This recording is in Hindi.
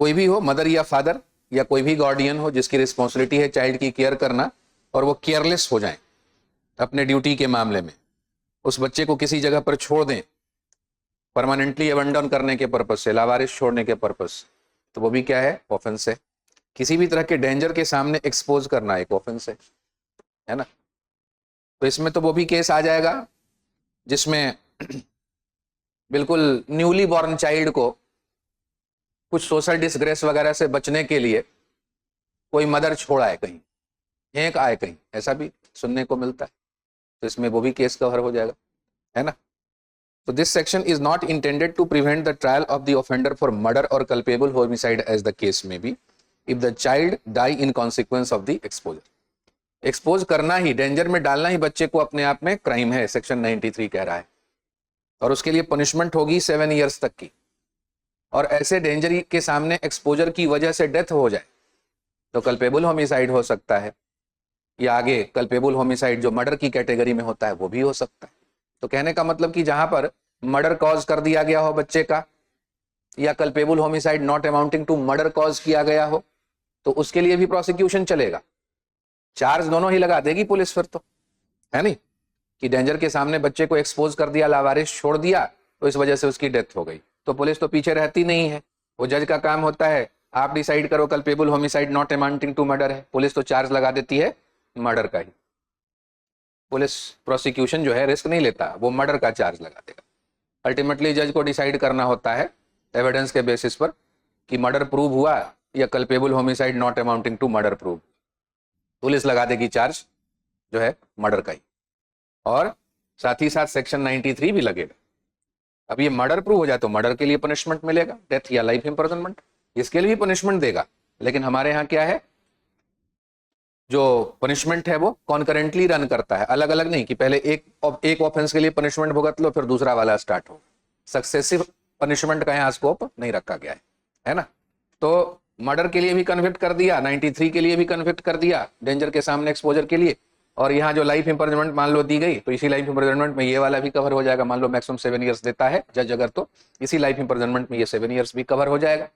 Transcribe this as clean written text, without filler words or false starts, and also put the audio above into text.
कोई भी हो, मदर या फादर या कोई भी गार्डियन हो जिसकी रिस्पॉन्सिबिलिटी है चाइल्ड की केयर करना, और वो केयरलेस हो जाए अपने ड्यूटी के मामले में, उस बच्चे को किसी जगह पर छोड़ दें परमानेंटली अबंडन करने के पर्पज से, लावारिस छोड़ने के पर्पज से, तो वो भी क्या है? ऑफेंस है। किसी भी तरह के डेंजर के सामने एक्सपोज करना एक ऑफेंस है ना। तो इसमें तो वो भी केस आ जाएगा जिसमें बिल्कुल न्यूली बॉर्न चाइल्ड को कुछ सोशल डिसग्रेस वगैरह से बचने के लिए कोई मदर छोड़ा है कहीं, फेंक आए कहीं, ऐसा भी सुनने को मिलता है, तो इसमें वो भी केस कवर हो जाएगा, है ना। So this section is not intended to prevent the trial of the offender for murder or culpable homicide as the case may be if the child die in consequence of the exposure. Expose करना ही, डेंजर में डालना ही बच्चे को अपने आप में क्राइम है, सेक्शन 93 कह रहा है, और उसके लिए पनिशमेंट होगी 7 ईयर्स तक की। और ऐसे डेंजर के सामने एक्सपोजर की वजह से डेथ हो जाए तो कल्पेबल होमिसाइड हो सकता है, या आगे कल्पेबल होमिसाइड जो मर्डर की कैटेगरी में होता है वो भी हो सकता है। तो कहने का मतलब कि जहां पर मर्डर कॉज कर दिया गया हो बच्चे का, या culpable homicide not amounting to murder cause किया गया हो, तो उसके लिए भी प्रोसिक्यूशन चलेगा, चार्ज दोनों ही लगा देगी पुलिस फिर, तो है नहीं कि डेंजर के सामने बच्चे को एक्सपोज कर दिया, लावारिस छोड़ दिया, तो इस वजह से उसकी डेथ हो गई, तो पुलिस तो पीछे रहती नहीं है। वो जज का काम होता है, आप डिसाइड करो culpable homicide not amounting to murder है, पुलिस तो चार्ज लगा देती है मर्डर का ही। पुलिस प्रोसिक्यूशन जो है रिस्क नहीं लेता, वो मर्डर का चार्ज लगा देगा। अल्टीमेटली जज को डिसाइड करना होता है एविडेंस के बेसिस पर कि मर्डर प्रूव हुआ या culpable homicide not amounting to murder prove, police लगा देगी चार्ज जो है मर्डर का ही, और साथ ही साथ सेक्शन 93 भी लगेगा। अब ये मर्डर प्रूव हो जाए तो मर्डर के लिए पनिशमेंट मिलेगा, डेथ या लाइफ इम्प्रिजनमेंट, इसके लिए भी पनिशमेंट देगा। लेकिन हमारे यहाँ क्या है, जो पनिशमेंट है वो कॉन्करेंटली रन करता है, अलग अलग नहीं कि पहले एक ऑफेंस के लिए पनिशमेंट भुगत लो फिर दूसरा वाला स्टार्ट हो। सक्सेसिव पनिशमेंट का यहाँ स्कोप नहीं रखा गया है ना। तो मर्डर के लिए भी कन्विक्ट कर दिया, 93 के लिए भी कन्विक्ट कर दिया, डेंजर के सामने एक्सपोजर के लिए, और यहाँ जो लाइफ इम्प्रिजनमेंट मान लो दी गई, तो इसी लाइफ इम्प्रिजनमेंट में ये वाला भी कवर हो जाएगा। मान लो मैक्सिमम 7 ईयर्स देता है जज अगर, तो इसी लाइफ इम्प्रिजनमेंट में ये 7 ईयर्स भी कवर हो जाएगा।